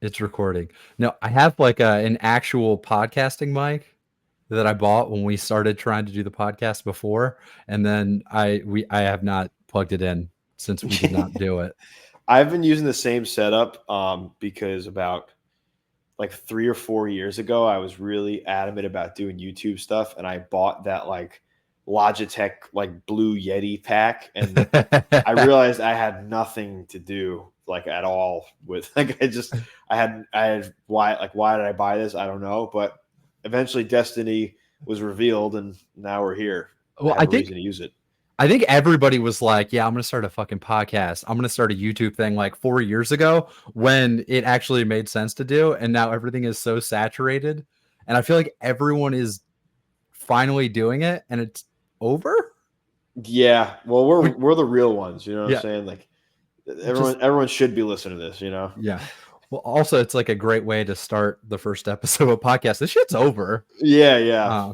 It's recording. No, I have like an actual podcasting mic that I bought when we started trying to do the podcast before, and then I have not plugged it in since we did not do it. I've been using the same setup because about like 3 or 4 years ago, I was really adamant about doing YouTube stuff, and I bought that like Logitech like Blue Yeti pack, and I realized I had nothing to do like at all with like I had why did I buy this? I don't know, but eventually Destiny was revealed, and now we're here. I Well, have a reason to use it. I think everybody was like, yeah, I'm going to start a fucking podcast. I'm going to start a YouTube thing like 4 years ago when it actually made sense to do. And now everything is so saturated. And I feel like everyone is finally doing it and it's over. Yeah. Well, we're the real ones. You know what Yeah. I'm saying? Like everyone should be listening to this, you know? Yeah. Well, also, it's like a great way to start the first episode of a podcast. This shit's over. Yeah. Yeah.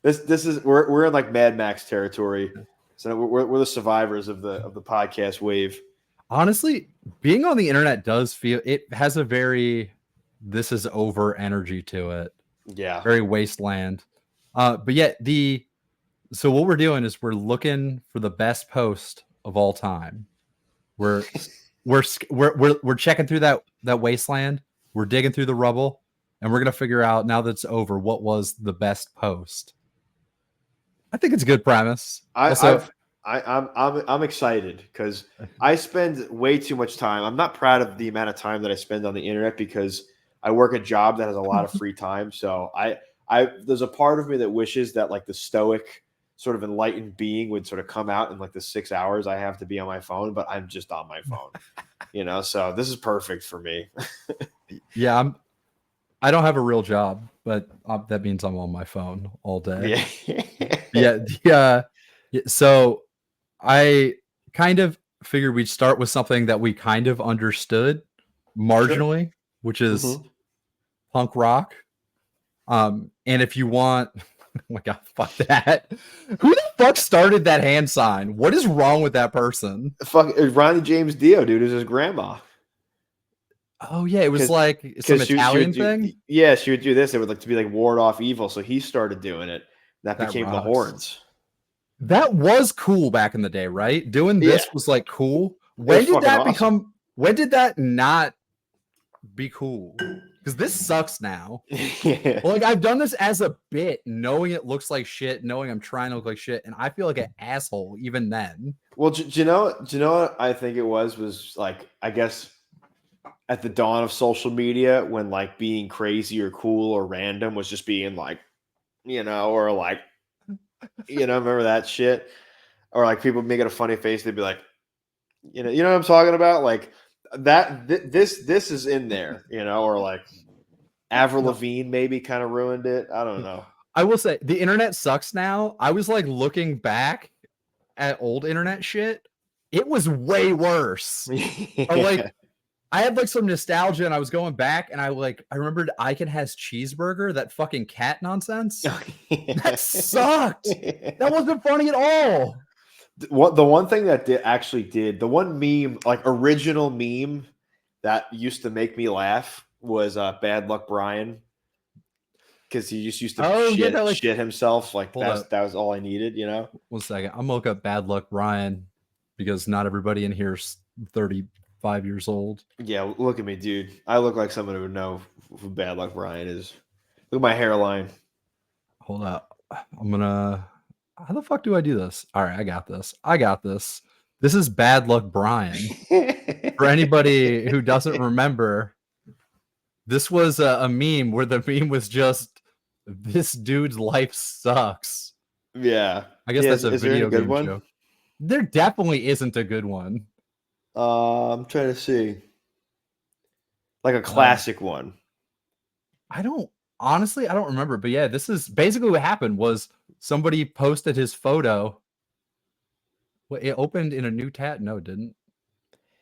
This is we're in like Mad Max territory. So we're the survivors of the podcast wave. Honestly, being on the internet does feel it has a very this is over energy to it. Yeah. Very wasteland. But yet so what we're doing is we're looking for the best post of all time. We're checking through that wasteland. We're digging through the rubble, and we're gonna figure out now that it's over what was the best post. I think it's a good premise. I'm excited because I spend way too much time. I'm not proud of the amount of time that I spend on the internet because I work a job that has a lot of free time. So there's a part of me that wishes that like the stoic sort of enlightened being would sort of come out in like the 6 hours I have to be on my phone, but I'm just on my phone, you know? So this is perfect for me. Yeah. I don't have a real job, but that means I'm on my phone all day. Yeah. So I kind of figured we'd start with something that we kind of understood marginally, which is punk rock. And if you want, oh my God, fuck that. Who the fuck started that hand sign? What is wrong with that person? Fuck, Ronnie James Dio, dude, is his grandma. Oh yeah, it was like some Italian thing. Yeah, she would do this. It would like to be like ward off evil. So he started doing it. That became the horns. That was cool back in the day, right? Doing this was like cool. When did that become? When did that not be cool? Because this sucks now. Like I've done this as a bit, knowing it looks like shit, knowing I'm trying to look like shit, and I feel like an asshole even then. Well, do you know what I think it was like, I guess at the dawn of social media when like being crazy or cool or random was just being like, you know, or like, you know, remember that shit? Or like people making a funny face, they'd be like, you know what I'm talking about? Like that, this is in there, you know, or like Avril Lavigne maybe kind of ruined it. I don't know. I will say the internet sucks now. I was like looking back at old internet shit. It was way worse. Or like, I had like some nostalgia and I was going back and I remembered Icon Has Cheeseburger, that fucking cat nonsense. That sucked. That wasn't funny at all. What the one thing that did the one meme, like original meme that used to make me laugh was Bad Luck Brian. Because he just used to shit himself. Like that was all I needed, you know? 1 second. I'm gonna look up Bad Luck Brian because not everybody in here is 35 years old. Yeah, look at me, dude. I look like someone who would know who Bad Luck Brian is. Look at my hairline. Hold up. I'm gonna. How the fuck do I do this? All right, I got this. This is Bad Luck Brian. For anybody who doesn't remember, this was a meme where the meme was just, this dude's life sucks. Yeah. I guess that's a video game joke. There definitely isn't a good one. I'm trying to see. Like a classic one. I don't remember. But yeah, this is basically what happened was somebody posted his photo. Well, it opened in a new tab. No, it didn't.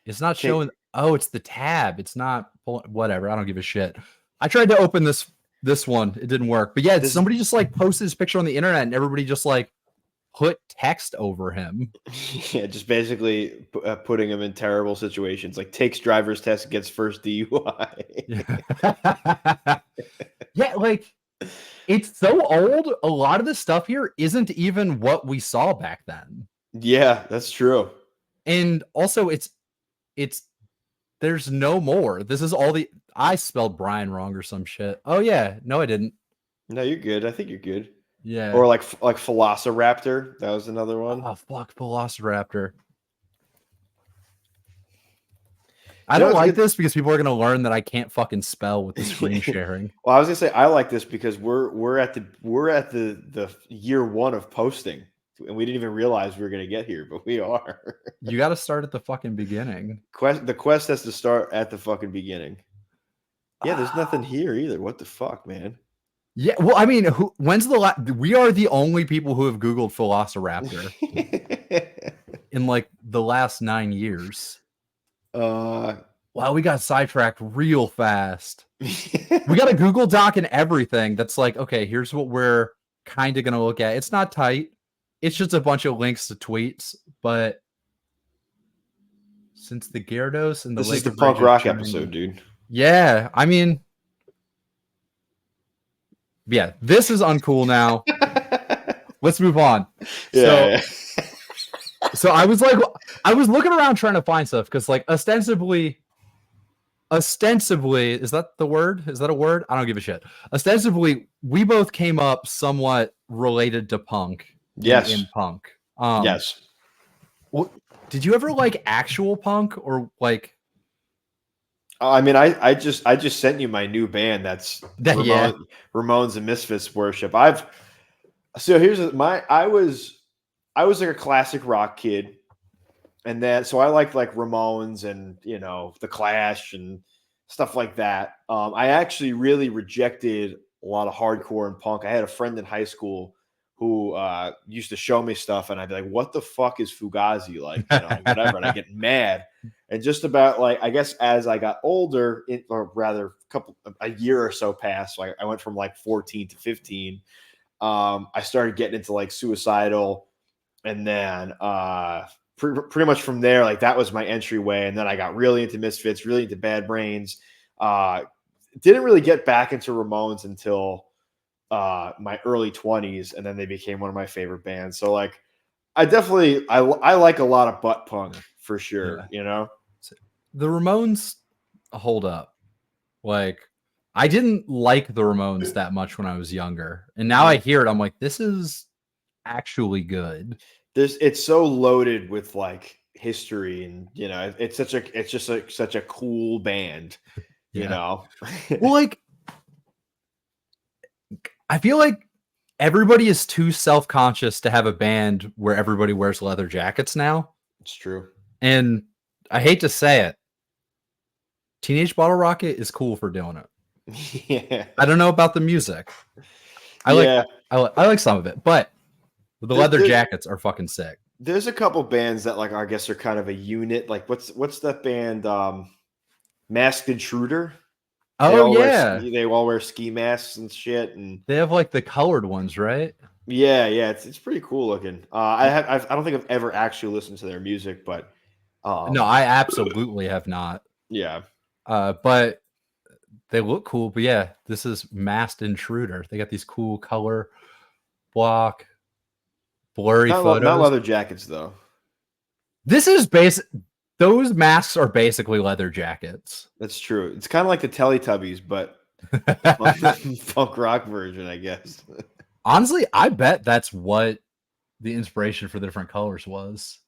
It's not showing. Oh, it's the tab. It's not whatever. I don't give a shit. I tried to open this one. It didn't work. But yeah, somebody just like posted his picture on the internet and everybody just like put text over him. Yeah, just basically putting him in terrible situations, like takes driver's test, gets first DUI. Yeah. Yeah, like it's so old. A lot of the stuff here isn't even what we saw back then. Yeah, that's true. And also it's there's no more. This is all I spelled Brian wrong or some shit. Oh yeah, no I didn't. No, you're good. I think you're good. Yeah. Or like Velociraptor. That was another one. Oh fuck, Velociraptor. I You know don't what's like good? this because people are gonna learn that I can't fucking spell with the screen sharing. Well, I was gonna say I like this because we're at the year one of posting, and we didn't even realize we were gonna get here, but we are. You got to start at the fucking beginning. The quest has to start at the fucking beginning. Yeah, there's nothing here either. What the fuck, man? Yeah, well, I mean, when's the last? We are the only people who have Googled Velociraptor in like the last 9 years. Wow, we got sidetracked real fast. We got a Google Doc and everything. That's like, okay, here's what we're kind of gonna look at. It's not tight. It's just a bunch of links to tweets. But since the Gyarados and the This is Lake the of punk Rage rock China- episode, dude. Yeah, I mean, yeah, this is uncool now. Let's move on. Yeah. So I was looking around trying to find stuff because like ostensibly, is that the word? Is that a word? I don't give a shit. Ostensibly, we both came up somewhat related to punk. Yes. In punk. Yes. Did you ever like actual punk or like? I mean, I just sent you my new band. That's Yeah. Ramones and Misfits worship. I was like a classic rock kid, and then so I liked like Ramones and the Clash and stuff like that. I actually really rejected a lot of hardcore and punk. I had a friend in high school who used to show me stuff, and I'd be like, "What the fuck is Fugazi like?" Whatever, and I get mad. And just about like I guess as I got older, or rather, a year or so passed. So I went from like 14 to 15. I started getting into like Suicidal, and then pretty much from there, like that was my entryway. And then I got really into Misfits, really into Bad Brains. Didn't really get back into Ramones until my early 20s, and then they became one of my favorite bands. So like I like a lot of butt punk for sure. Yeah. The Ramones hold up. Like I didn't like the Ramones that much when I was younger, and now I hear it, I'm like, this is actually good. It's so loaded with like history, and it's just such a cool band. Well, like I feel like everybody is too self-conscious to have a band where everybody wears leather jackets now. It's true. And I hate to say it, Teenage Bottle Rocket is cool for doing it. Yeah. I don't know about the music. I like some of it, but the leather jackets are fucking sick. There's a couple bands that like I guess are kind of a unit. Like what's that band? Masked Intruder. Oh yeah, they all wear ski masks and shit, and they have like the colored ones, right? Yeah, it's pretty cool looking. I don't think I've ever actually listened to their music, but no, I absolutely have not. Yeah. But they look cool. But yeah, this is Masked Intruder. They got these cool color block, blurry photos. Not leather jackets though. This is those masks are basically leather jackets. That's true. It's kind of like the Teletubbies, but punk rock version, I guess. Honestly, I bet that's what the inspiration for the different colors was.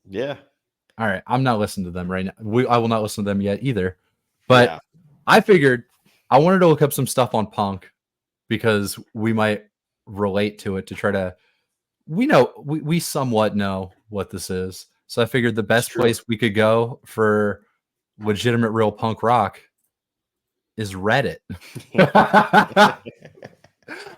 Yeah. All right. I'm not listening to them right now. I will not listen to them yet either. But I figured I wanted to look up some stuff on punk because we might relate to it to try to. We somewhat know what this is. So I figured the best place we could go for legitimate real punk rock is Reddit.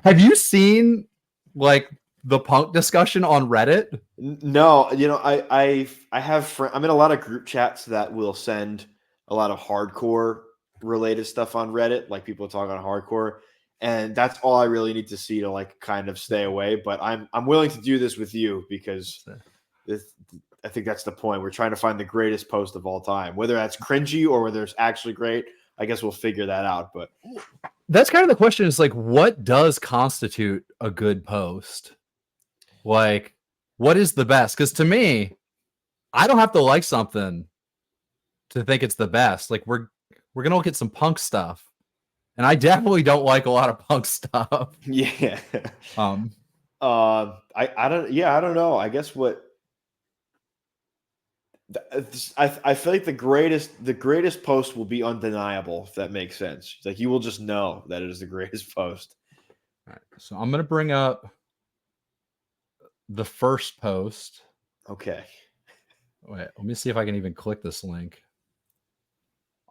Have you seen like the punk discussion on Reddit? No, I have I'm in a lot of group chats that will send a lot of hardcore related stuff on Reddit, like people talk on hardcore. and that's all I really need to see to like kind of stay away. But I'm willing to do this with you because I think that's the point. We're trying to find the greatest post of all time, whether that's cringy or whether it's actually great. I guess we'll figure that out. But that's kind of the question: is like, what does constitute a good post? Like, what is the best? Because to me, I don't have to like something to think it's the best. Like, we're gonna look at some punk stuff, and I definitely don't like a lot of punk stuff. yeah, I don't know. I guess what I feel like the greatest post will be undeniable, if that makes sense. Like you will just know that it is the greatest post. All right, so I'm gonna bring up the first post. Okay. Wait, let me see if I can even click this link.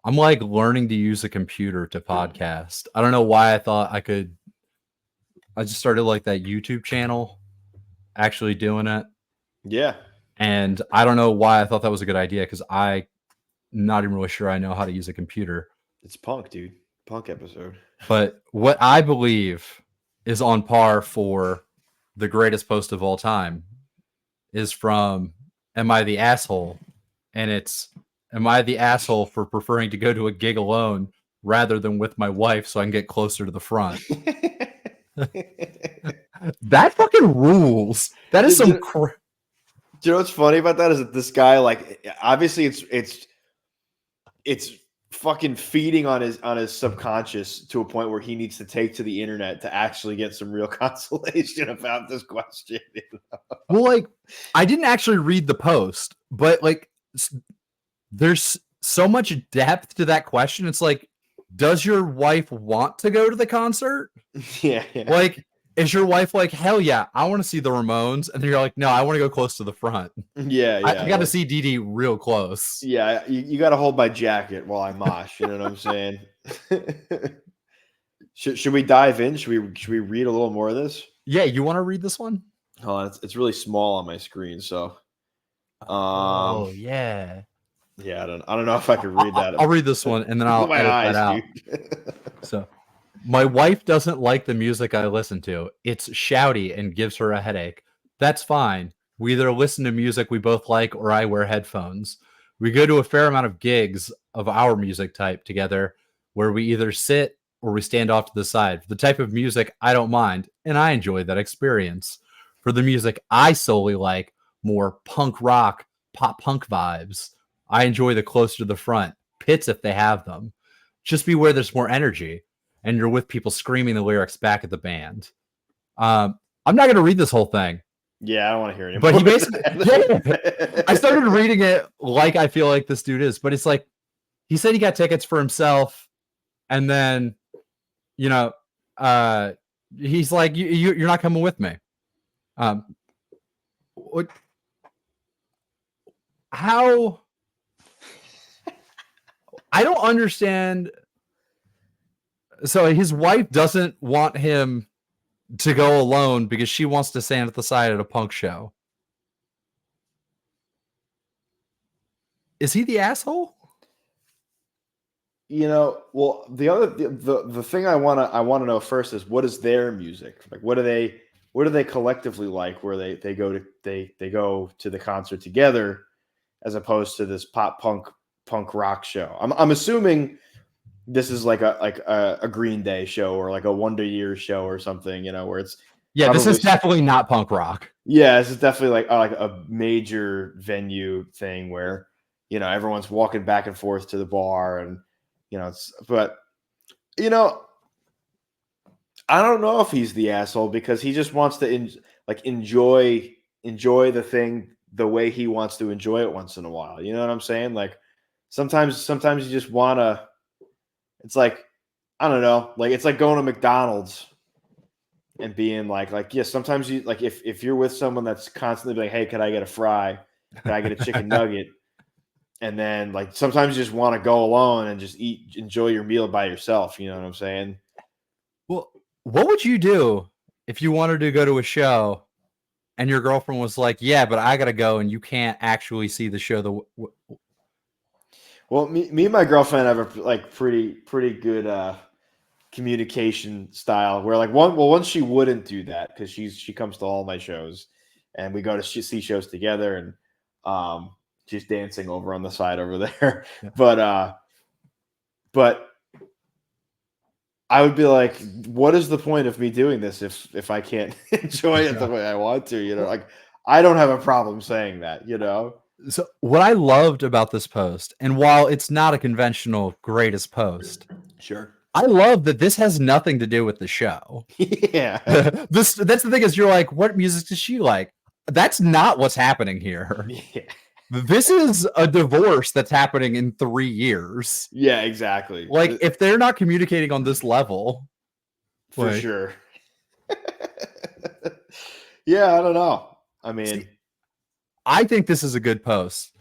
I'm like learning to use a computer to podcast. I don't know why I thought I could. I just started like that YouTube channel actually doing it. Yeah. And I don't know why I thought that was a good idea because I'm not even really sure I know how to use a computer. It's punk, dude. Punk episode. But what I believe is on par for the greatest post of all time is from Am I the Asshole? And it's Am I the asshole for preferring to go to a gig alone rather than with my wife so I can get closer to the front? That fucking rules. That is some Do you know what's funny about that is that this guy, like, obviously it's fucking feeding on his subconscious to a point where he needs to take to the internet to actually get some real consolation about this question. You know? Well, like, I didn't actually read the post, but like, there's so much depth to that question. It's like, does your wife want to go to the concert? Yeah. Like, is your wife like, hell yeah, I want to see the Ramones? And you're like, no, I want to go close to the front. Yeah. I got to see Dee Dee real close. Yeah, you got to hold my jacket while I mosh. You know what I'm saying? should we dive in? Should we read a little more of this? Yeah, you want to read this one? Oh, it's really small on my screen, so. Oh yeah. Yeah, I don't know if I can read that. I'll read this one and then I'll edit that out. So, my wife doesn't like the music I listen to. It's shouty and gives her a headache. That's fine. We either listen to music we both like or I wear headphones. We go to a fair amount of gigs of our music type together where we either sit or we stand off to the side. For the type of music I don't mind, and I enjoy that experience. For the music I solely like, more punk rock, pop punk vibes, I enjoy the closer to the front, pits if they have them. Just be where there's more energy and you're with people screaming the lyrics back at the band. I'm not going to read this whole thing. Yeah, I don't want to hear it. But he basically, I started reading it like I feel like this dude is, but it's like, he said he got tickets for himself. And then, you know, he's like, you're not coming with me. How? I don't understand. So his wife doesn't want him to go alone because she wants to stand at the side at a punk show. Is he the asshole? You know, well, the thing I wanna know first is what is their music? Like what do they collectively like where they go to the concert together as opposed to this punk rock show? I'm assuming this is like a Green Day show or like a Wonder Years show or something, you know, where it's this is definitely not punk rock. Yeah, this is definitely like a major venue thing where, you know, everyone's walking back and forth to the bar and, you know, but, you know, I don't know if he's the asshole because he just wants to enjoy the thing the way he wants to enjoy it once in a while. You know what I'm saying? Like sometimes you just want to, it's like, I don't know, like it's like going to McDonald's and being like, yeah, sometimes you like if you're with someone that's constantly like, hey, can I get a fry? Can I get a chicken nugget? And then like sometimes you just want to go alone and just enjoy your meal by yourself. You know what I'm saying? Well, what would you do if you wanted to go to a show and your girlfriend was like, yeah, but I got to go and you can't actually see the show? Well, me and my girlfriend have a like pretty good communication style where like once she wouldn't do that because she comes to all my shows and we go to see shows together and she's dancing over on the side over there. Yeah. But I would be like, what is the point of me doing this if I can't enjoy it the way I want to, you know? Like I don't have a problem saying that, you know. So what I loved about this post, and while it's not a conventional greatest post, Sure. I love that this has nothing to do with the show. Yeah. That's the thing is you're like, what music does she like? That's not what's happening here. Yeah. This is a divorce that's happening in 3 years. Yeah, exactly. Like if they're not communicating on this level, for like, sure. Yeah, I don't know. I mean, I think this is a good post.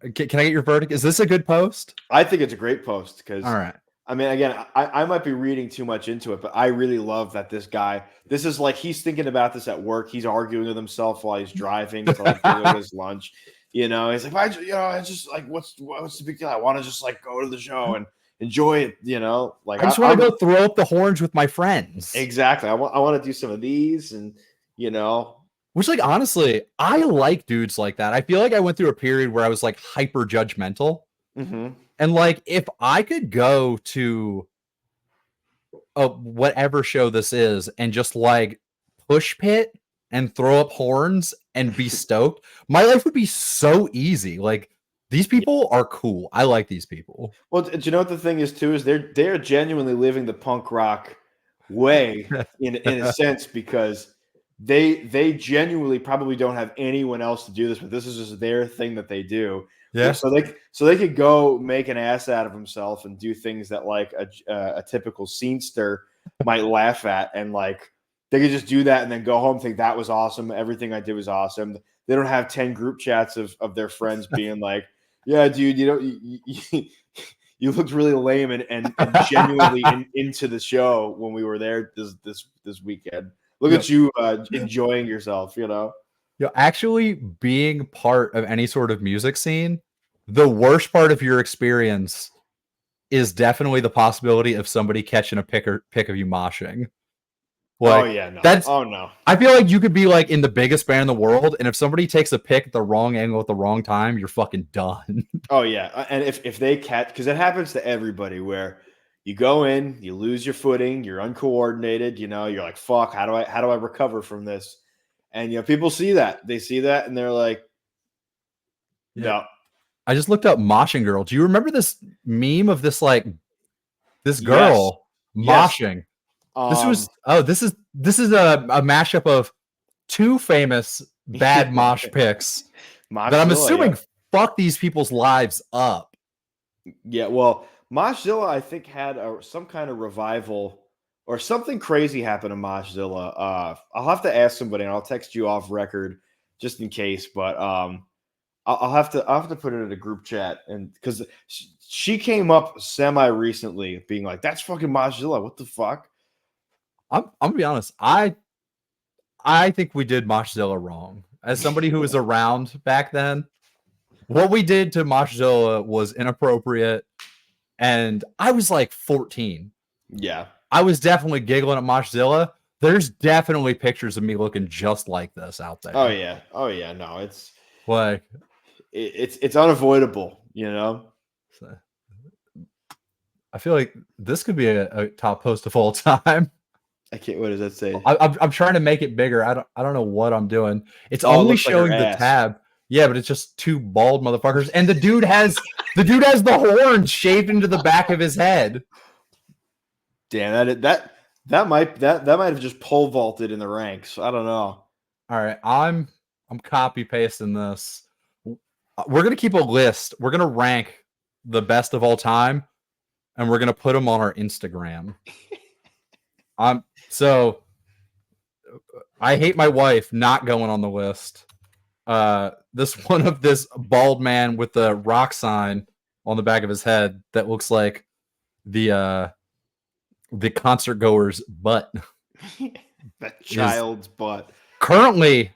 Can I get your verdict? Is this a good post? I think it's a great post because, all right. I mean, again, I might be reading too much into it, but I really love that this guy, this is like he's thinking about this at work. He's arguing with himself while he's driving to like doing his lunch. You know, he's like, I just like, what's the big deal? I want to just like go to the show and enjoy it. You know, like I just want to go throw up the horns with my friends. Exactly. I want to do some of these, and you know. Which, like, honestly, I like dudes like that. I feel like I went through a period where I was like hyper judgmental. Mm-hmm. And like, if I could go to whatever show this is and just like push pit and throw up horns and be stoked, my life would be so easy. Like, these people are cool. I like these people. Well, do you know what the thing is too? Is they're genuinely living the punk rock way in a sense because they genuinely probably don't have anyone else to do this, but this is just their thing that they do. Yeah. So they could go make an ass out of himself and do things that like a typical scenester might laugh at, and like they could just do that and then go home, think that was awesome. Everything I did was awesome. They don't have 10 group chats of their friends being like, yeah, dude, you know, you looked really lame and genuinely into the show when we were there this weekend. Look at you enjoying yourself, you know? Actually being part of any sort of music scene, the worst part of your experience is definitely the possibility of somebody catching a pic of you moshing. Like, oh, yeah, no. No. I feel like you could be like in the biggest band in the world, and if somebody takes a pic at the wrong angle at the wrong time, you're fucking done. Oh, yeah. And if they catch, because it happens to everybody where you go in, you lose your footing, you're uncoordinated, you know, you're like, fuck, how do I recover from this? And, you know, people see that. They see that and they're like, no. I just looked up moshing girl. Do you remember this meme of this, like, this girl moshing? Yes. This is a mashup of 2 famous bad mosh pics that I'm assuming fuck these people's lives up. Yeah, well, Moshzilla, I think, had some kind of revival or something crazy happened to Moshzilla. I'll have to ask somebody, and I'll text you off record just in case. But I'll have to put it in a group chat, and because she came up semi recently, being like, "That's fucking Moshzilla. What the fuck?" I'm gonna be honest. I think we did Moshzilla wrong. As somebody who was around back then, what we did to Moshzilla was inappropriate. And I was like 14. Yeah. I was definitely giggling at Moshzilla. There's definitely pictures of me looking just like this out there. Oh yeah. Oh yeah. No, it's like it's unavoidable, you know. So, I feel like this could be a top post of all time. I can't. What does that say? I'm trying to make it bigger. I don't know what I'm doing. It's only showing the tab. Yeah, but it's just 2 bald motherfuckers, and the dude has the horns shaved into the back of his head. Damn, that might have just pole vaulted in the ranks. I don't know. All right, I'm copy pasting this. We're gonna keep a list. We're gonna rank the best of all time, and we're gonna put them on our Instagram. So I hate my wife not going on the list. This one of this bald man with the rock sign on the back of his head that looks like the concert goer's butt. That child's butt. Currently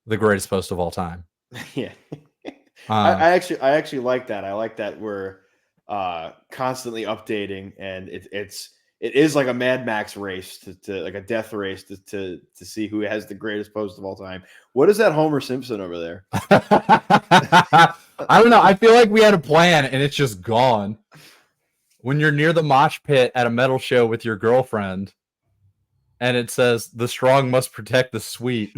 the greatest post of all time. Yeah. I actually like that. I like that constantly updating, and it is like a Mad Max race to like a death race to see who has the greatest post of all time. What is that Homer Simpson over there? I don't know. I feel like we had a plan and it's just gone. When you're near the mosh pit at a metal show with your girlfriend, and it says the strong must protect the sweet.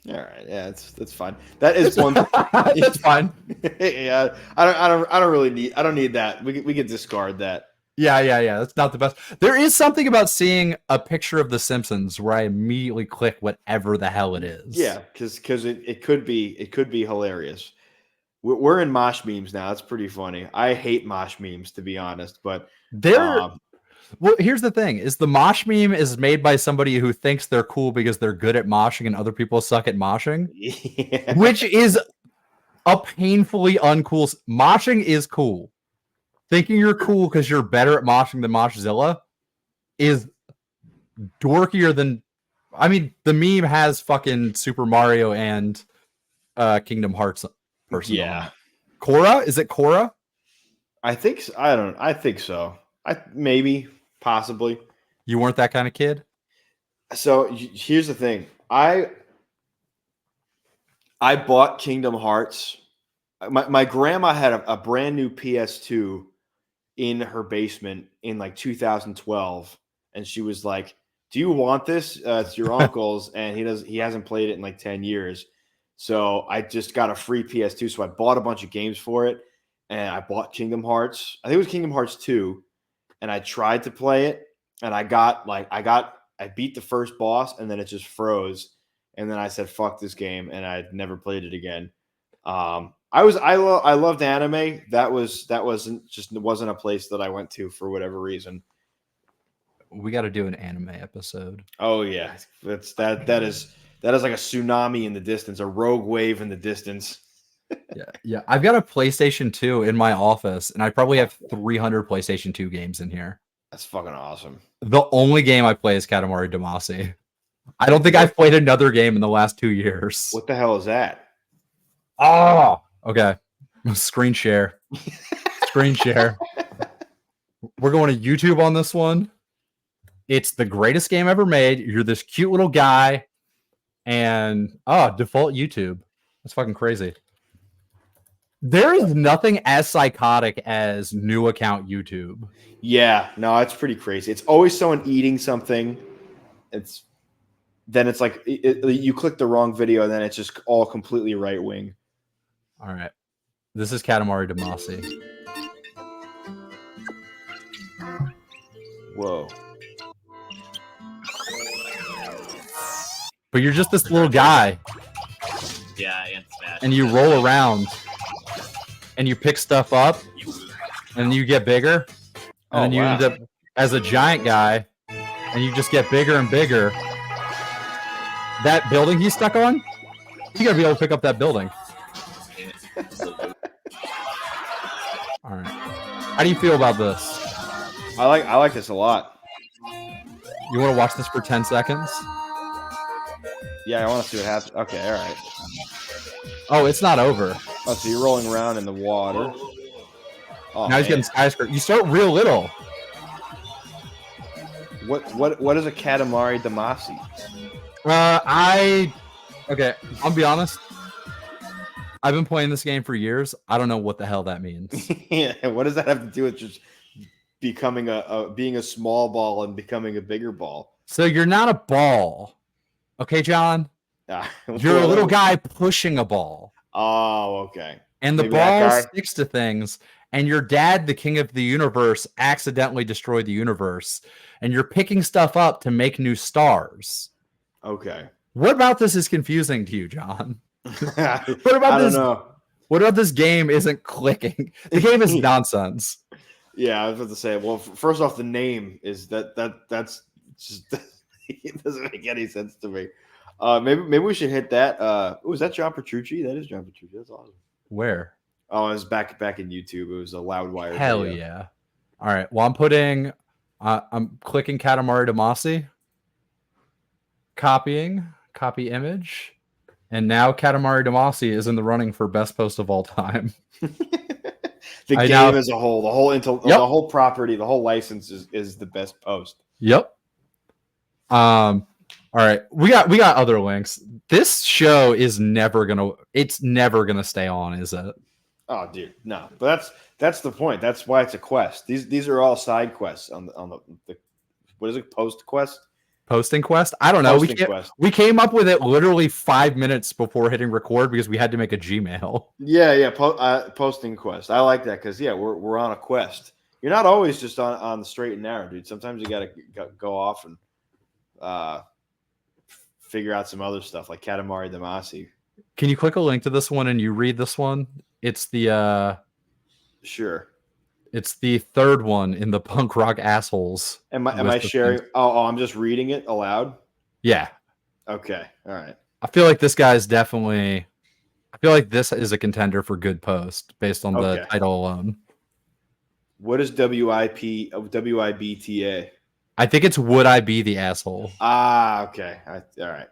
All right, yeah, that's fine. That is one. That's fine. Yeah, I don't really need. I don't need that. We can discard that. Yeah. That's not the best. There is something about seeing a picture of The Simpsons where I immediately click whatever the hell it is. Yeah, because it could be hilarious. We're in mosh memes now. That's pretty funny. I hate mosh memes, to be honest, but well, here's the thing: is the mosh meme is made by somebody who thinks they're cool because they're good at moshing and other people suck at moshing, yeah. which is a painfully uncool. Moshing is cool. Thinking you're cool because you're better at moshing than Moshzilla is dorkier than. I mean, the meme has fucking Super Mario and Kingdom Hearts person. Yeah. Korra? Is it Korra? I think so. I think so. Maybe, possibly. You weren't that kind of kid? So here's the thing. I bought Kingdom Hearts. My grandma had a brand new PS2 in her basement in like 2012, and she was like, "Do you want this? It's your uncle's, and he hasn't played it in like 10 years." So I just got a free PS2, so I bought a bunch of games for it, and I bought Kingdom Hearts. I think it was Kingdom Hearts 2, and I tried to play it, and I beat the first boss, and then it just froze, and then I said, "Fuck this game," and I never played it again. I loved anime. That wasn't a place that I went to for whatever reason. We got to do an anime episode. Oh yeah, that is like a tsunami in the distance, a rogue wave in the distance. Yeah. I've got a PlayStation 2 in my office, and I probably have 300 PlayStation 2 games in here. That's fucking awesome. The only game I play is Katamari Damacy. I don't think I've played another game in the last 2 years. What the hell is that? Oh, okay. Screen share. Screen share. We're going to YouTube on this one. It's the greatest game ever made. You're this cute little guy, and default YouTube. That's fucking crazy. There is nothing as psychotic as new account YouTube. Yeah, no, it's pretty crazy. It's always someone eating something. It's like you click the wrong video, and then it's just all completely right wing. All right, this is Katamari Damacy. Whoa. But you're just this little guy. Yeah, and Smash. And you roll around. And you pick stuff up. And you get bigger. And then you end up as a giant guy. And you just get bigger and bigger. That building he's stuck on? You gotta be able to pick up that building. Alright. How do you feel about this? I like this a lot. You want to watch this for 10 seconds? Yeah, I want to see what happens. Okay, all right. Oh, it's not over. Oh, so you're rolling around in the water. Oh, now he's getting skyscraper. You start real little. What is a Katamari Damacy? Okay, I'll be honest. I've been playing this game for years. I don't know what the hell that means. Yeah, what does that have to do with just becoming being a small ball and becoming a bigger ball? So you're not a ball. Okay, John? You're a little guy pushing a ball. Oh, okay. And the ball sticks to things, and your dad, the king of the universe, accidentally destroyed the universe, and you're picking stuff up to make new stars. Okay. What about this is confusing to you, John? I don't know. What about this game isn't clicking? The game is nonsense. Yeah, I was about to say. Well, first off, the name is that's just it doesn't make any sense to me. Maybe we should hit that. Was that John Petrucci? That is John Petrucci. That's awesome. Where? Oh, it was back in YouTube. It was a Loudwire. Hell video. Yeah! All right. Well, I'm clicking Katamari Damacy. Copy image, and now Katamari Damacy is in the running for best post of all time. The I game now, as a whole, the whole property, the whole license is the best post. Yep. All right, we got other links. This show is never gonna stay on, is it? Oh, dude, no. But that's the point. That's why it's a quest. These are all side quests on the what is it? Post quest? Posting quest? I don't know. We came up with it literally 5 minutes before hitting record because we had to make a Gmail. Yeah. Posting quest. I like that because we're on a quest. You're not always just on the straight and narrow, dude. Sometimes you gotta go off and figure out some other stuff like Katamari Damacy. Can you click a link to this one and you read this one? It's the sure. It's the third one in the punk rock assholes. Am I sharing? Oh, I'm just reading it aloud. Yeah. Okay. All right. I feel like this guy's definitely. I feel like this is a contender for good post based on the title alone. What is WIBTA? I think it's Would I Be the Asshole? Ah, okay. All right.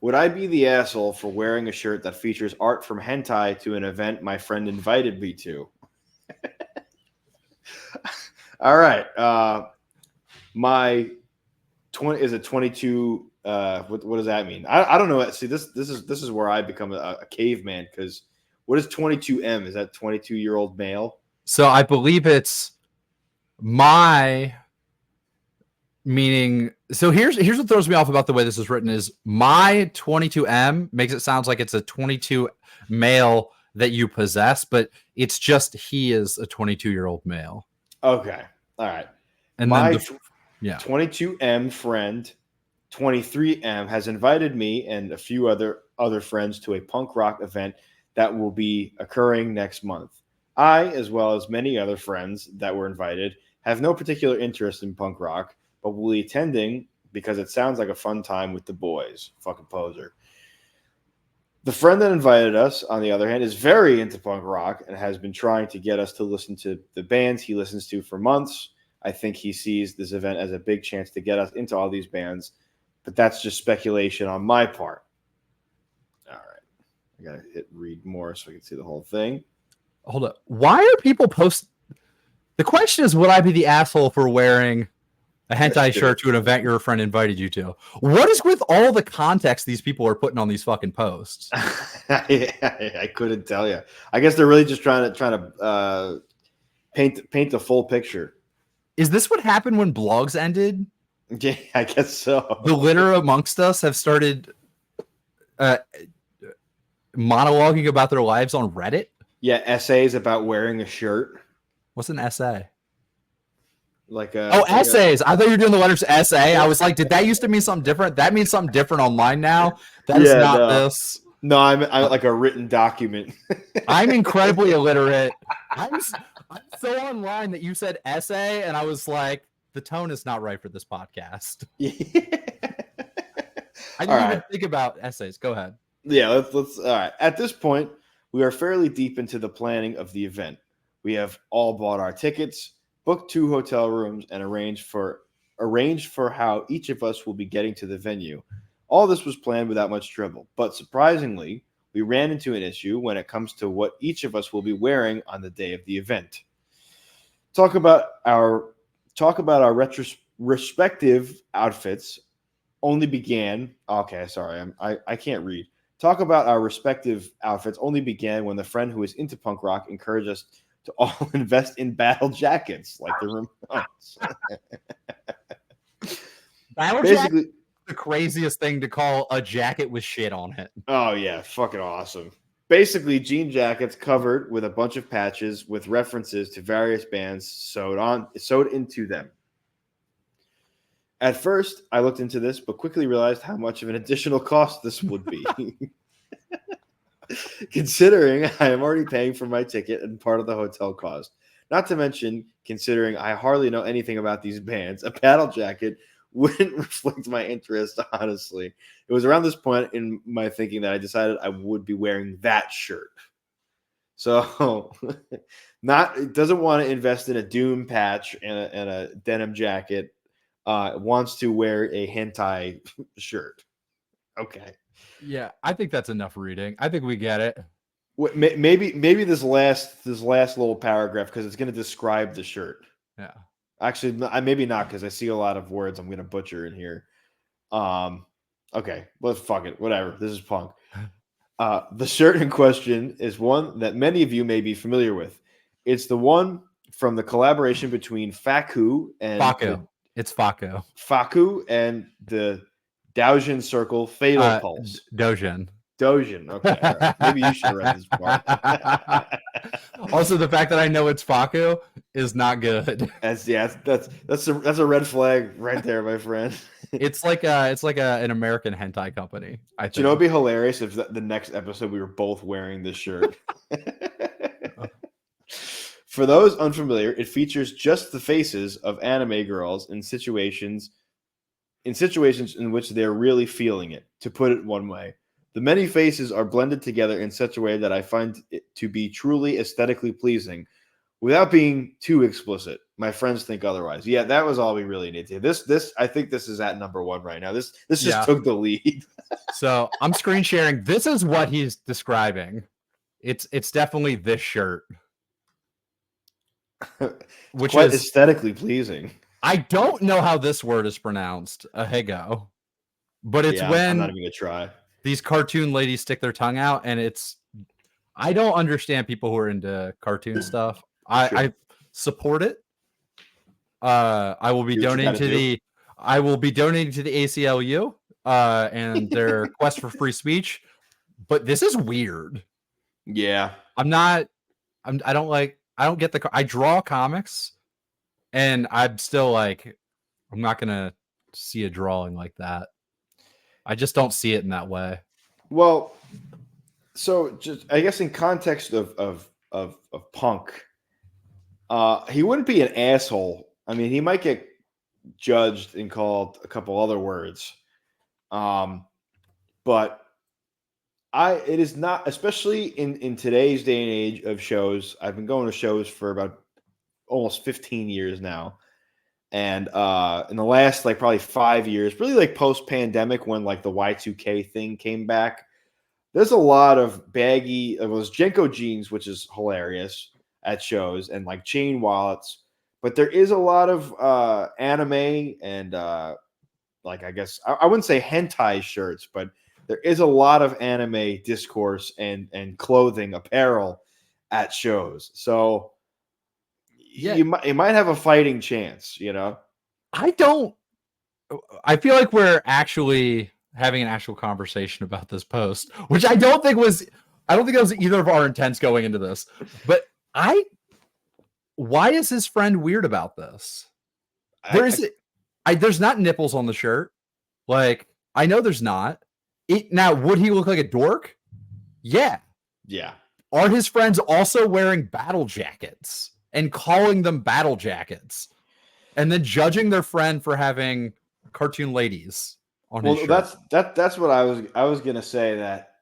Would I be the asshole for wearing a shirt that features art from hentai to an event my friend invited me to? All right. My 20 is it 22? What does that mean? I don't know. See, this is where I become a caveman because what is 22M? Is that 22-year-old male? So I believe it's my meaning. So here's what throws me off about the way this is written is my 22M makes it sound like it's a 22 male that you possess, but it's just he is a 22-year-old male. Okay. All right. And my then 22M friend 23M has invited me and a few other friends to a punk rock event that will be occurring next month. I, as well as many other friends that were invited, have no particular interest in punk rock, but will be attending because it sounds like a fun time with the boys. Fucking poser. The friend that invited us, on the other hand, is very into punk rock and has been trying to get us to listen to the bands he listens to for months. I think he sees this event as a big chance to get us into all these bands, but that's just speculation on my part. All right. I got to hit read more so I can see the whole thing. Hold up. Why are people post? The question is, would I be the asshole for wearing a hentai shirt to an event your friend invited you to? What is with all the context these people are putting on these fucking posts? I couldn't tell you. I guess they're really just trying to paint the full picture. Is this what happened when blogs ended? Yeah, I guess so. The litter amongst us have started monologuing about their lives on Reddit. Yeah, essays about wearing a shirt. What's an essay? Essays. I thought you were doing the letters essay. I was like, did that used to mean something different? That means something different online now. That is not this. No, I'm like a written document. I'm incredibly illiterate. I'm so online that you said essay, and I was like, the tone is not right for this podcast. Yeah. I didn't even think about essays. Go ahead. Yeah, let's. All right. At this point, we are fairly deep into the planning of the event. We have all bought our tickets, booked 2 hotel rooms, and arranged for how each of us will be getting to the venue. All this was planned without much trouble, but surprisingly, we ran into an issue when it comes to what each of us will be wearing on the day of the event. Talk about our respective outfits only began. Okay, sorry, I can't read. Talk about our respective outfits only began when the friend who is into punk rock encouraged us to all invest in battle jackets like the Ramones. Battle basically jacket? The craziest thing to call a jacket with shit on it. Oh yeah, fucking awesome. Basically, jean jackets covered with a bunch of patches with references to various bands sewed into them. At first, I looked into this, but quickly realized how much of an additional cost this would be. Considering I am already paying for my ticket and part of the hotel cost. Not to mention, considering I hardly know anything about these bands, a battle jacket wouldn't reflect my interest, honestly. It was around this point in my thinking that I decided I would be wearing that shirt. So, doesn't want to invest in a Doom patch and a denim jacket. Wants to wear a hentai shirt. Okay. Yeah, I think that's enough reading. I think we get it. Maybe this last little paragraph, because it's going to describe the shirt. Yeah. Actually, maybe not, because I see a lot of words I'm going to butcher in here. Okay, let's fuck it. Whatever. This is punk. The shirt in question is one that many of you may be familiar with. It's the one from the collaboration between Faku and It's Faku. Faku and the Doujin Circle Fatal Pulse. Dojin. Okay, all right. Maybe you should have read this part. Also, the fact that I know it's Faku is not good. That's a red flag right there, my friend. It's like an American hentai company. I think. Do you know, it'd be hilarious if the next episode we were both wearing this shirt. For those unfamiliar, it features just the faces of anime girls in situations in which they're really feeling it. To put it one way, the many faces are blended together in such a way that I find it to be truly aesthetically pleasing, without being too explicit. My friends think otherwise. Yeah, that was all we really need to. This I think this is at number 1 right now. This just took the lead. So I'm screen sharing. This is what he's describing. It's definitely this shirt, which is aesthetically pleasing. I don't know how this word is pronounced, ahego, but it's when I'm not even gonna try. These cartoon ladies stick their tongue out, and I don't understand people who are into cartoon stuff. I support it. I will be donating to the ACLU and their quest for free speech. But this is weird. Yeah, I don't get I draw comics, and I'm still like, I'm not gonna see a drawing like that. I just don't see it in that way. Well, so just I guess in context of punk, he wouldn't be an asshole. I mean, he might get judged and called a couple other words, but it is not, especially in today's day and age of shows. I've been going to shows for about almost 15 years now. And in the last probably 5 years, really post-pandemic, when the Y2K thing came back, there's a lot of baggy, it was Jenko jeans, which is hilarious at shows, and chain wallets. But there is a lot of anime and I guess I wouldn't say hentai shirts, but there is a lot of anime discourse and clothing apparel at shows. So yeah, you might have a fighting chance, I feel like we're actually having an actual conversation about this post, which I don't think that was either of our intents going into this. But why is his friend weird about this? There's not nipples on the shirt. I know there's not. Now, would he look like a dork? Yeah. Yeah. Are his friends also wearing battle jackets and calling them battle jackets, and then judging their friend for having cartoon ladies on his shirt? That's what I was gonna say, that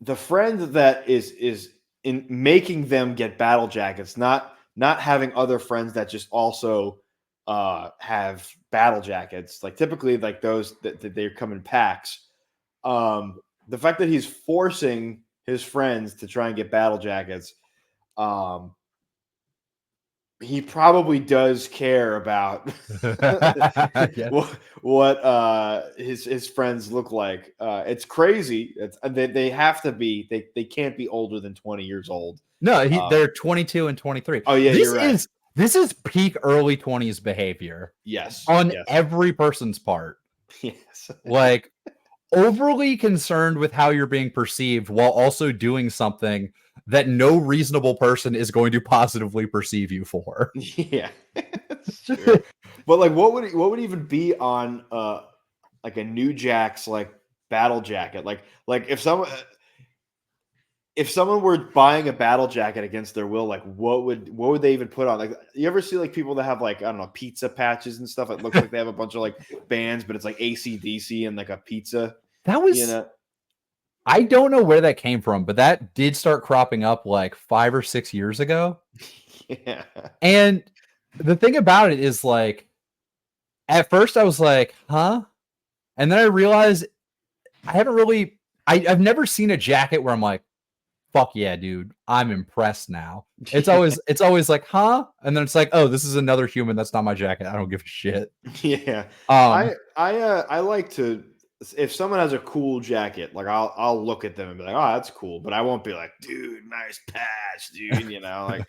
the friend that is in making them get battle jackets, not having other friends that just also have battle jackets, typically those that they come in packs. The fact that he's forcing his friends to try and get battle jackets, he probably does care about what his friends look like. It's crazy. They have to be. They can't be older than 20 years old. No, they're 22 and 23. Oh yeah, you're right. This is peak early 20s behavior. Yes, on every person's part. Yes, overly concerned with how you're being perceived while also doing something that no reasonable person is going to positively perceive you for. Yeah, that's true. But what would even be on a New Jack's battle jacket? If someone were buying a battle jacket against their will, what would they even put on? You ever see people that have I don't know, pizza patches and stuff? It looks like they have a bunch of bands, but it's AC/DC and a pizza. That was I don't know where that came from, but that did start cropping up 5 or 6 years ago. Yeah. And the thing about it is at first I was like, huh? And then I realized I've never seen a jacket where I'm like, fuck yeah, dude, I'm impressed now. It's always like, huh? And then it's like, oh, this is another human. That's not my jacket. I don't give a shit. Yeah. Um, I like to, if someone has a cool jacket, like I'll look at them and be like, oh, that's cool. But I won't be like, dude, nice patch, dude. Like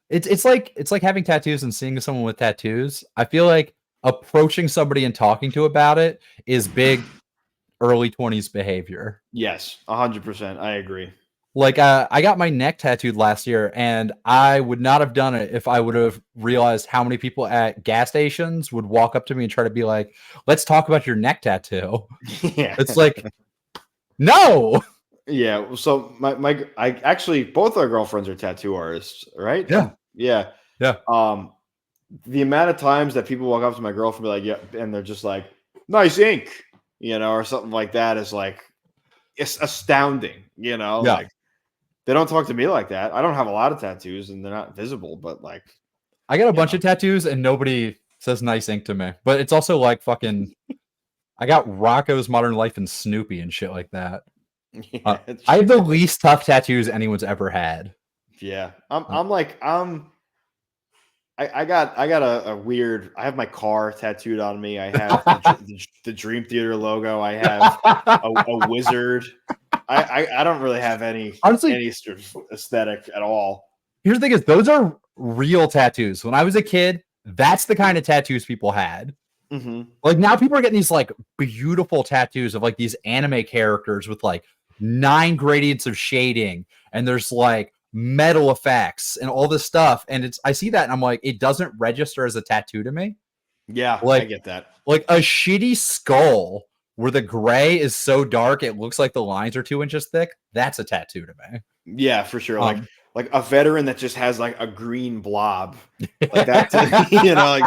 it's like having tattoos and seeing someone with tattoos. I feel like approaching somebody and talking to about it is big early 20s behavior. yes, 100%. I agree. Like I got my neck tattooed last year, and I would not have done it if I would have realized how many people at gas stations would walk up to me and try to be like, let's talk about your neck tattoo. Yeah. It's like, no. Yeah. So I actually, both our girlfriends are tattoo artists, right? Yeah. Yeah. Yeah. The amount of times that people walk up to my girlfriend and be like, yeah, and they're just like, nice ink, or something like that is like, it's astounding, Yeah. like they don't talk to me like that. I don't have a lot of tattoos and they're not visible, but like, I got a bunch of tattoos and nobody says nice ink to me, but it's also like fucking, I got Rocco's Modern Life and Snoopy and shit like that. yeah, I have the least tough tattoos anyone's ever had. yeah. I got a weird. I have my car tattooed on me. I have the Dream Theater logo. I have a wizard. I don't really have any sort of aesthetic at all. Here's the thing: is those are real tattoos. When I was a kid, that's the kind of tattoos people had. Mm-hmm. Like now, people are getting these like beautiful tattoos of like these anime characters with like 9 gradients of shading, and there's like metal effects and all this stuff, and I see that and I'm like, it doesn't register as a tattoo to me. Yeah, like, I get that. Like a shitty skull where the gray is so dark it looks like the lines are 2 inches thick, that's a tattoo to me. Yeah, for sure. Like a veteran that just has like a green blob, like that. Like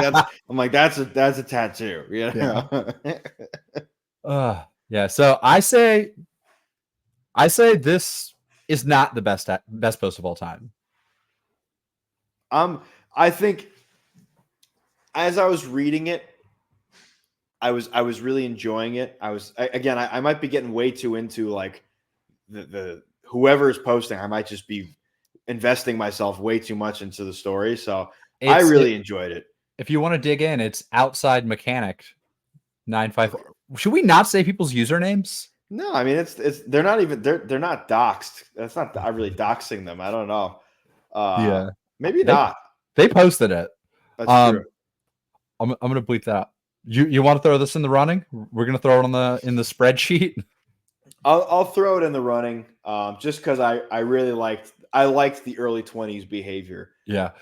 that's. I'm like, that's a tattoo. Yeah. So I say this is not the best post of all time. I think as I was reading it, I was really enjoying it. I might be getting way too into like the whoever is posting. I might just be investing myself way too much into the story. So I really enjoyed it. If you want to dig in, it's Outside Mechanic 954. Should we not say people's usernames? No, I mean they're not even they're not doxed. That's not really doxing them. I don't know. Yeah, maybe not. They posted it. That's true. I'm gonna bleep that. You want to throw this in the running? We're gonna throw it in the spreadsheet. I'll throw it in the running. Just because I really liked the early 20s behavior. Yeah,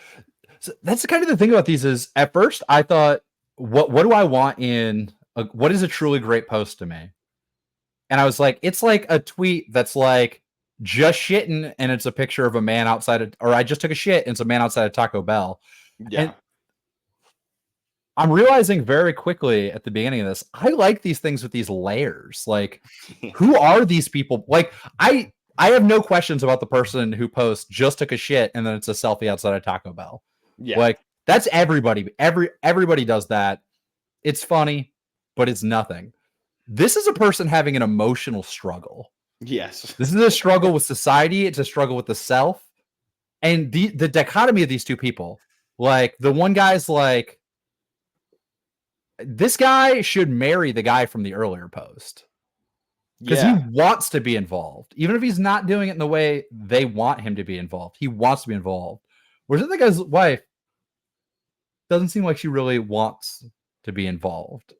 so that's the kind of the thing about these is at first I thought, what do I want in what is a truly great post to me? And I was like, it's like a tweet that's like just shitting, and it's a picture of a man outside or I just took a shit, and it's a man outside of Taco Bell. Yeah. And I'm realizing very quickly at the beginning of this, I like these things with these layers. Like, who are these people? Like, I have no questions about the person who posts just took a shit and then it's a selfie outside of Taco Bell. Yeah. Like, that's everybody. Everybody does that. It's funny, but it's nothing. This is a person having an emotional struggle. Yes. This is a struggle with society. It's a struggle with the self. And the dichotomy of these two people, like the one guy's like, this guy should marry the guy from the earlier post because he wants to be involved, even if he's not doing it in the way they want him to be involved. He wants to be involved. Whereas the guy's wife doesn't seem like she really wants to be involved.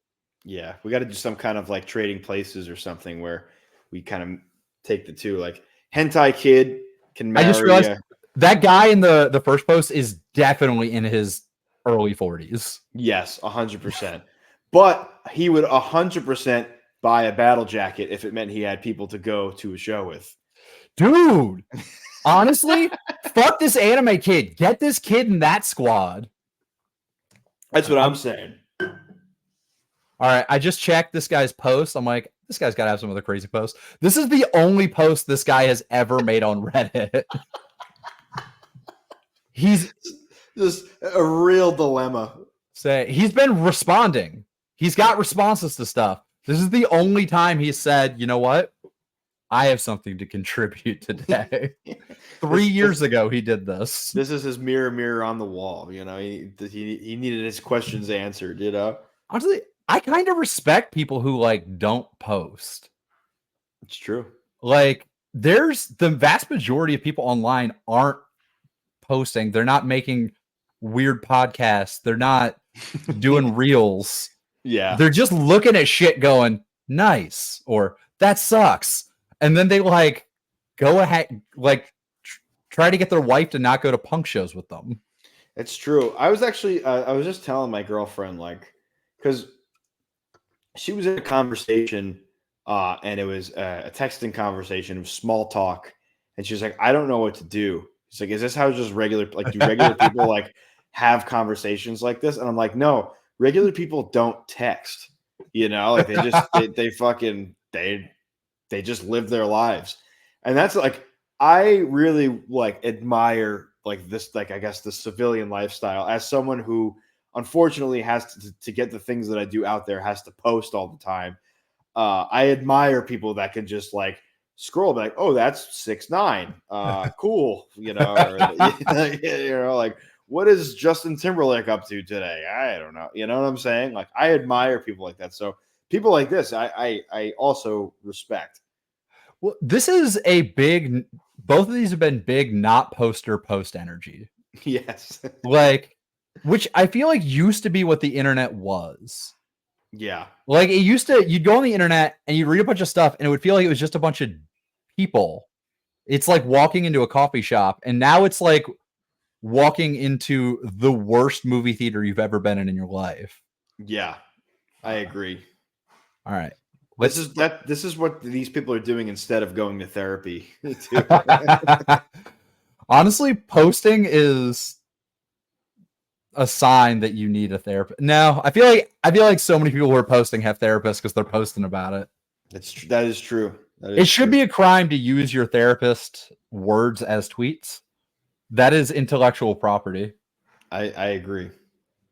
Yeah, we got to do some kind of like trading places or something where we kind of take the two. Like hentai kid can marry. I just realized that guy in the first post is definitely in his early 40s. Yes, 100%. But he would 100% buy a battle jacket if it meant he had people to go to a show with. Dude, honestly, fuck this anime kid. Get this kid in that squad. That's what I'm saying. All right, I just checked this guy's post. I'm like, this guy's got to have some other crazy posts. This is the only post this guy has ever made on Reddit. He's just a real dilemma. He's been responding. He's got responses to stuff. This is the only time he said, you know what? I have something to contribute today. 3 years ago, he did this. This is his mirror on the wall. You know, he needed his questions answered. You know, honestly, I kind of respect people who like don't post. it's true. Like, there's the vast majority of people online aren't posting. They're not making weird podcasts. They're not doing reels. Yeah, They're just looking at shit going, nice, or that sucks. And then they like go ahead, like try to get their wife to not go to punk shows with them. it's true. I was actually, I was just telling my girlfriend, like, because she was in a conversation, and it was a texting conversation of small talk, and she was like, I don't know what to do. She's like, is this how just regular, like, do regular people like have conversations like this? And I'm like, no, regular people don't text. You know, like they just they fucking they just live their lives, and that's like I really like admire like this, like I guess the civilian lifestyle as someone who unfortunately has to get the things that I do out there has to post all the time. I admire people that can just like scroll like, oh, that's 6ix9ine, cool, you know, or, you know, like what is Justin Timberlake up to today? I don't know, you know what I'm saying? Like I admire people like that. So people like this, I also respect. Well, this is a big. Both of these have been big, not poster post energy. Yes, like, which I feel like used to be what the internet was. Yeah. Like it used to, you'd go on the internet and you'd read a bunch of stuff and it would feel like it was just a bunch of people. It's like walking into a coffee shop, and now it's like walking into the worst movie theater you've ever been in your life. Yeah, I agree. All right. This is what these people are doing instead of going to therapy. Honestly, posting is a sign that you need a therapist. No, I feel like so many people who are posting have therapists because they're posting about it. That is true. It should be a crime to use your therapist words as tweets. That is intellectual property. I agree.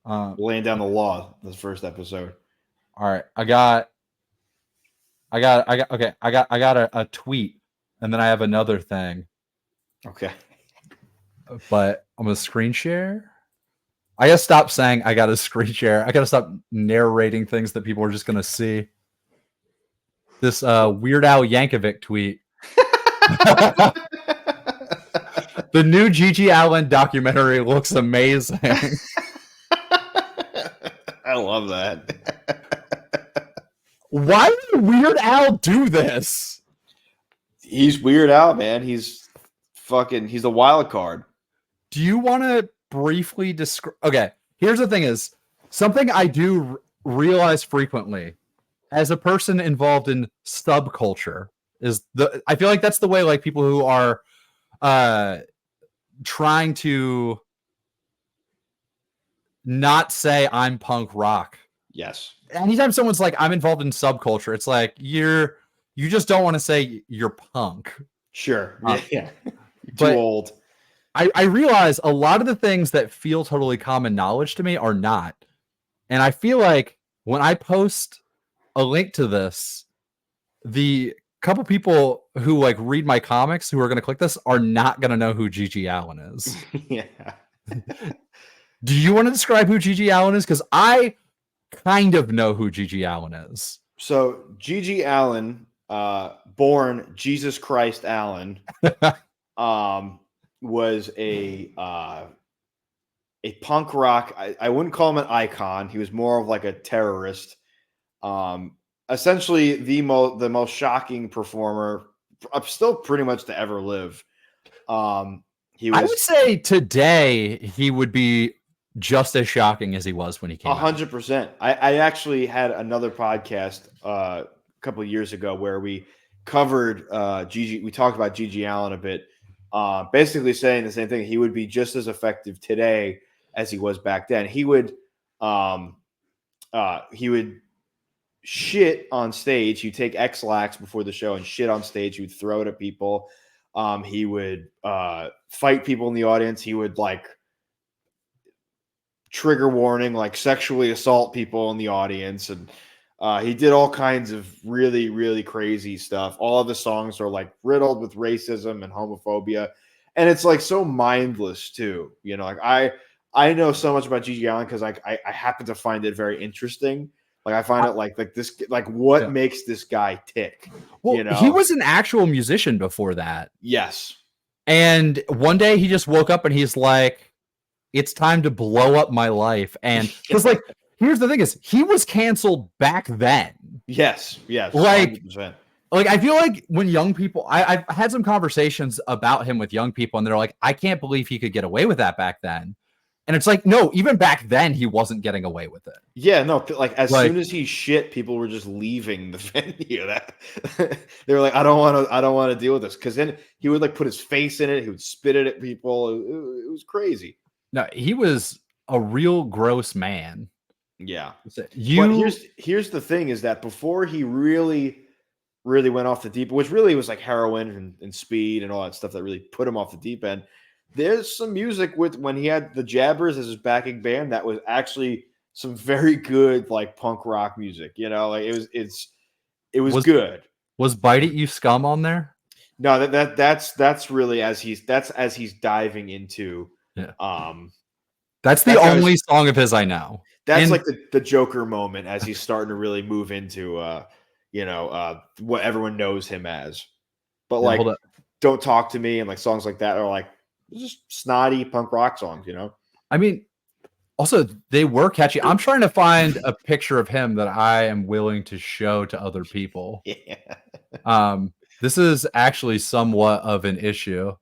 Laying down the law. This first episode. All right, I got a tweet, and then I have another thing. Okay. But I'm gonna screen share. I gotta stop saying I gotta screen share. I gotta stop narrating things that people are just gonna see. This Weird Al Yankovic tweet. The new Gigi Allen documentary looks amazing. I love that. Why would Weird Al do this? He's Weird Al, man. He's a wild card. Do you want to briefly describe? Okay, here's the thing: is something I do realize frequently as a person involved in subculture is I feel like that's the way like people who are trying to not say I'm punk rock. Yes. Anytime someone's like I'm involved in subculture, it's like you just don't want to say you're punk. Sure. Yeah. Too old. I realize a lot of the things that feel totally common knowledge to me are not. And I feel like when I post a link to this, the couple people who like read my comics who are going to click this are not going to know who Gigi Allen is. Yeah. Do you want to describe who Gigi Allen is? Because I kind of know who Gigi Allen is. So Gigi Allen, born Jesus Christ Allen, was a punk rock. I wouldn't call him an icon. He was more of like a terrorist. Essentially, the most shocking performer, still pretty much to ever live. I would say today he would be just as shocking as he was when he came. 100%. I actually had another podcast a couple of years ago where we covered Gigi. We talked about Gigi Allen a bit. Basically saying the same thing. He would be just as effective today as he was back then. He would shit on stage. He'd take X-Lax before the show and shit on stage. He would throw it at people. He would fight people in the audience. He would like trigger warning, like sexually assault people in the audience. And He did all kinds of really, really crazy stuff. All of the songs are like riddled with racism and homophobia, and it's like so mindless too. You know, like I know so much about Gigi Allen because I happen to find it very interesting. Like I find it like this, like what makes this guy tick? Well, you know, he was an actual musician before that. Yes. And one day he just woke up and he's like, it's time to blow up my life. And because like, here's the thing is he was canceled back then. Yes. Like, 100%. Like, I feel like when young people, I've had some conversations about him with young people, and they're like, I can't believe he could get away with that back then. And it's like, no, even back then, he wasn't getting away with it. Yeah, no, like as soon as he shit, people were just leaving the venue. That they were like, I don't want to deal with this. Because then he would like put his face in it, he would spit it at people. It was crazy. No, he was a real gross man. Yeah. But here's the thing is that before he really went off the deep, which really was like heroin and speed and all that stuff that really put him off the deep end. There's some music with when he had the Jabbers as his backing band that was actually some very good like punk rock music. You know, like it was good. Was Bite It You Scum on there? No, that's really as he's diving into. Yeah. That's the only song of his I know. That's like the Joker moment as he's starting to really move into what everyone knows him as. But like Don't Talk to Me and like songs like that are like just snotty punk rock songs, you know? I mean, also they were catchy. I'm trying to find a picture of him that I am willing to show to other people. Yeah. This is actually somewhat of an issue.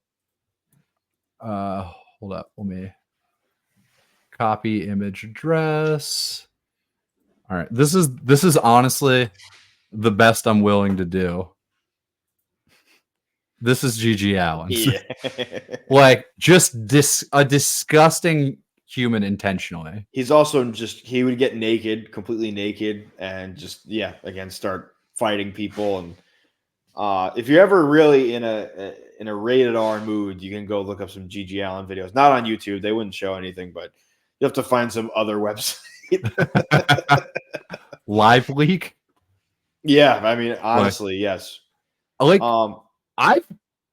Hold up, let me copy image address. All right, this is honestly the best I'm willing to do. This is Gigi Allen. Yeah. Like just a disgusting human intentionally. He's also he would get naked, completely naked, and just again start fighting people. And if you're ever really in a rated R mood, you can go look up some Gigi Allen videos. Not on YouTube, they wouldn't show anything, but you have to find some other website. Live Leak. Yeah, I mean, honestly, yes. Like,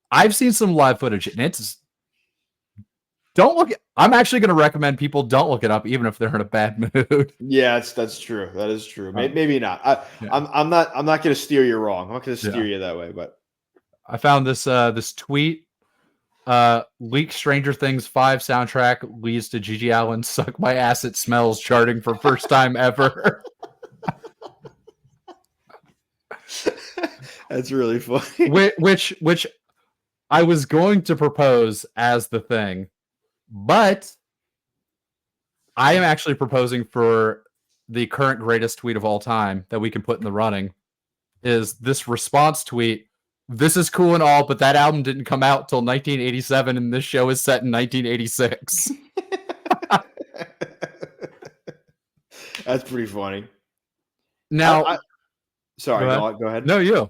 I've seen some live footage, and it's I'm actually going to recommend people don't look it up, even if they're in a bad mood. Yeah, that's true. That is true. Maybe not. I'm not going to steer you wrong. I'm not going to steer you that way. But I found this tweet. Leak Stranger Things 5 soundtrack leads to Gigi Allen "Suck My Ass It Smells" charting for first time ever. That's really funny. Which I was going to propose as the thing, but I am actually proposing for the current greatest tweet of all time that we can put in the running is this response tweet. This is cool and all, but that album didn't come out till 1987, and this show is set in 1986. That's pretty funny. Now, sorry, go ahead. No, you.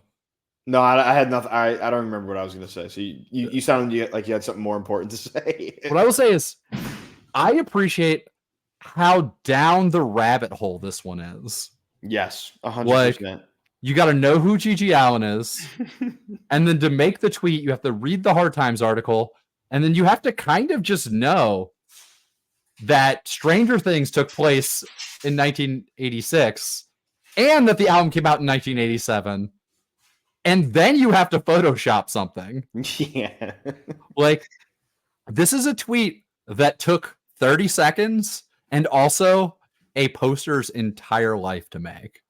No, I had nothing. I don't remember what I was going to say. So you sounded like you had something more important to say. What I will say is, I appreciate how down the rabbit hole this one is. Yes, 100%. Like, you got to know who Gigi Allen is, and then to make the tweet, you have to read the Hard Times article, and then you have to kind of just know that Stranger Things took place in 1986, and that the album came out in 1987. And then you have to Photoshop something. Yeah. Like, this is a tweet that took 30 seconds and also a poster's entire life to make.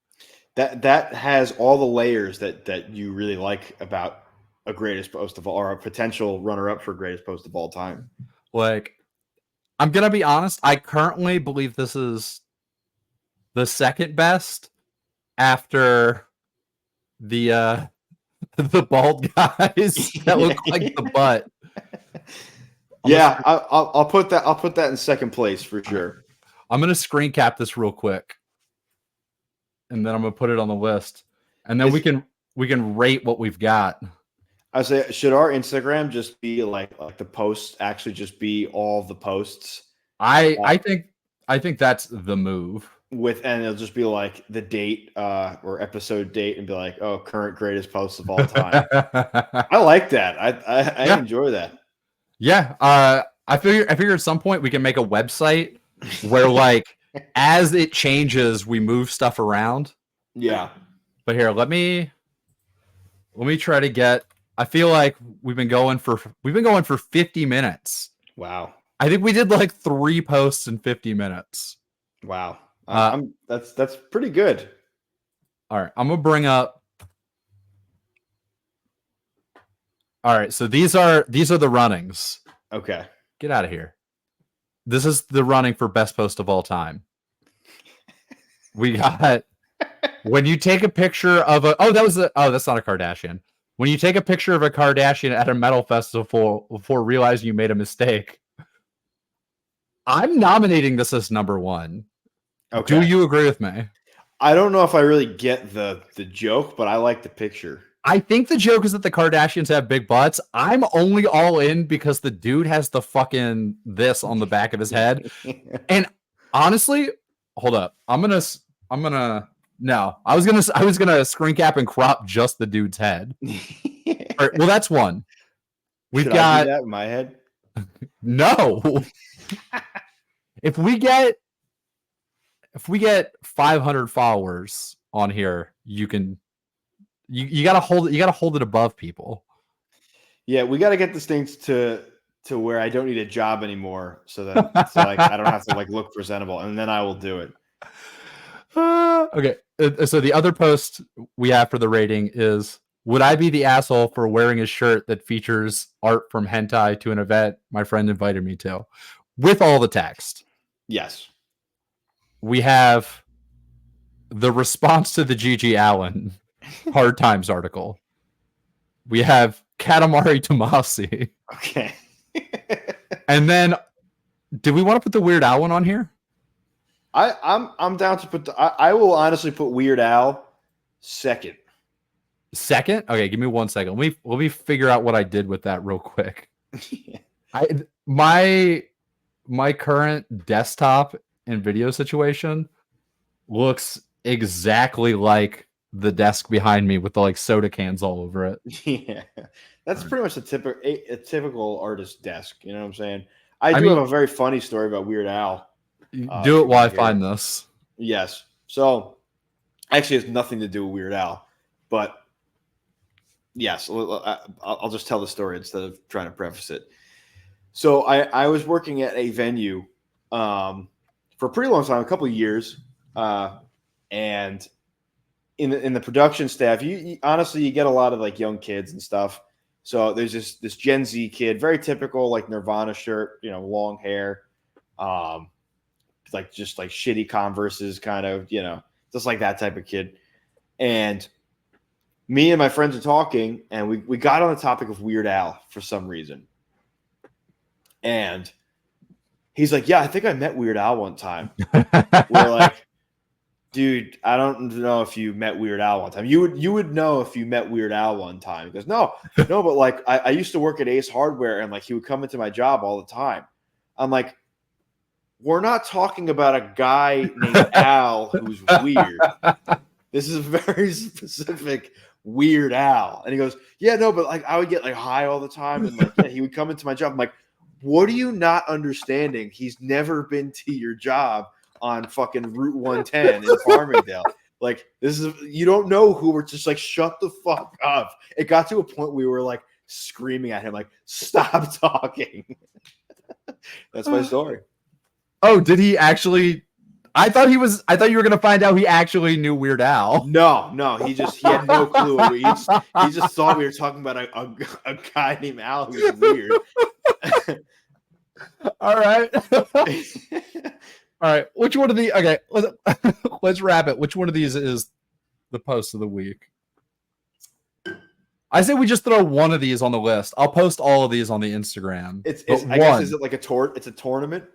That has all the layers that you really like about a greatest post of all, or a potential runner-up for greatest post of all time. Like, I'm going to be honest, I currently believe this is the second best after the bald guys that look like the butt. Yeah, I'll put that in second place for sure. I'm gonna screen cap this real quick, and then I'm gonna put it on the list, and then we can rate what we've got. I say, should our Instagram just be like the posts actually just be all the posts? I think that's the move. and it'll just be like the date or episode date and be like, oh, current greatest posts of all time. I like that. I enjoy that. Yeah. I figure at some point we can make a website where like as it changes, we move stuff around. Yeah. But here, let me try to get. I feel like we've been going for 50 minutes. Wow. I think we did like 3 posts in 50 minutes. Wow. That's pretty good. All right, I'm gonna bring up. All right, so these are the runnings. Okay. Get out of here. This is the running for best post of all time. We got when you take a picture of a that's not a Kardashian. When you take a picture of a Kardashian at a metal festival before realizing you made a mistake. I'm nominating this as number 1. Okay. Do you agree with me? I don't know if I really get the joke, but I like the picture. I think the joke is that the Kardashians have big butts. I'm only all in because the dude has the fucking this on the back of his head. And honestly, hold up. I was gonna screen cap and crop just the dude's head. All right, well, that's one. Should I do that in my head? No. If we get 500 followers on here, you gotta hold it above people. Yeah, we got to get this thing to where I don't need a job anymore, so like I don't have to like look presentable, and then I will do it. Okay, so the other post we have for the rating is: would I be the asshole for wearing a shirt that features art from hentai to an event my friend invited me to? With all the text. Yes. We have the response to the Gigi Allen Hard Times article. We have Katamari Tomasi. Okay. And then, do we want to put the Weird Al one on here? I'm down to put. I will honestly put Weird Al second. Second? Okay, give me 1 second. Let me figure out what I did with that real quick. My current desktop and video situation looks exactly like the desk behind me with the like soda cans all over it. Yeah, that's pretty much a typical artist desk. You know what I'm saying? I mean, have a very funny story about Weird Al. Do it while I find this. Yes. So, actually, it has nothing to do with Weird Al, but yes, I'll just tell the story instead of trying to preface it. So, I was working at a venue for a pretty long time, a couple of years, and in the production staff, you honestly you get a lot of like young kids and stuff. So there's this Gen Z kid, very typical like Nirvana shirt, long hair, like just like shitty Converses, kind of, just like that type of kid. And me and my friends are talking, and we got on the topic of Weird Al for some reason. And he's like, yeah, I think I met Weird Al one time. We're like, dude, I don't know if you met Weird Al one time. You would know if you met Weird Al one time. He goes, no, but like I used to work at Ace Hardware, and like he would come into my job all the time. I'm like, we're not talking about a guy named Al who's weird. This is a very specific Weird Al. And he goes, yeah, no, but like I would get like high all the time, and like yeah, he would come into my job. I'm like, what are you not understanding? He's never been to your job on fucking Route 110 in Farmingdale. Like, this is, you don't know who. We're just like, shut the fuck up. It got to a point we were like screaming at him, like, stop talking. That's my story. Oh, did he actually? I thought you were gonna find out he actually knew Weird Al. No, he had no clue. He just thought we were talking about a guy named Al who's weird. All right. All right. Which one of the? Okay, let's wrap it. Which one of these is the post of the week? I say we just throw one of these on the list. I'll post all of these on the Instagram. I guess, is it like it's a tournament?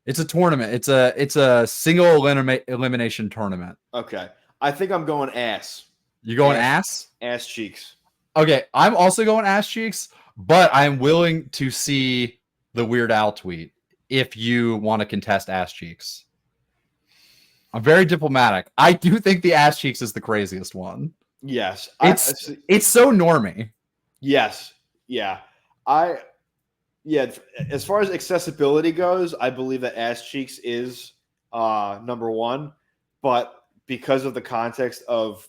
It's a tournament. It's a single elimination tournament. Okay. I think I'm going ass. You going ass? Ass cheeks. Okay, I'm also going ass cheeks, but I'm willing to see the Weird Al tweet if you want to contest ass cheeks. I'm very diplomatic. I do think the ass cheeks is the craziest one. Yes, it's so normy. Yes, yeah, As far as accessibility goes, I believe that ass cheeks is number one, but because of the context of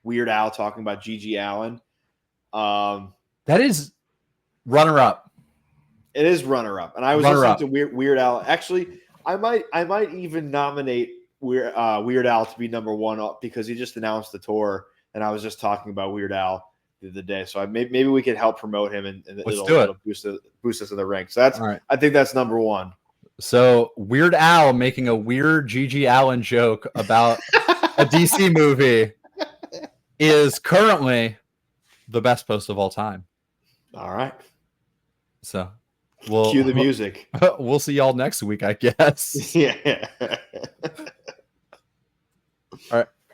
Weird Al talking about Gigi Allen, that is runner up. It is runner up, and I was listening to Weird Al. Actually, I might even nominate Weird Al to be number one because he just announced the tour, and I was just talking about Weird Al the other day. So maybe we can help promote him, and it'll boost us in the ranks. So that's I think that's number one. So Weird Al making a weird Gigi Allen joke about a DC movie is currently the best post of all time. All right. So we'll cue the music. We'll see y'all next week, I guess. Yeah. All right.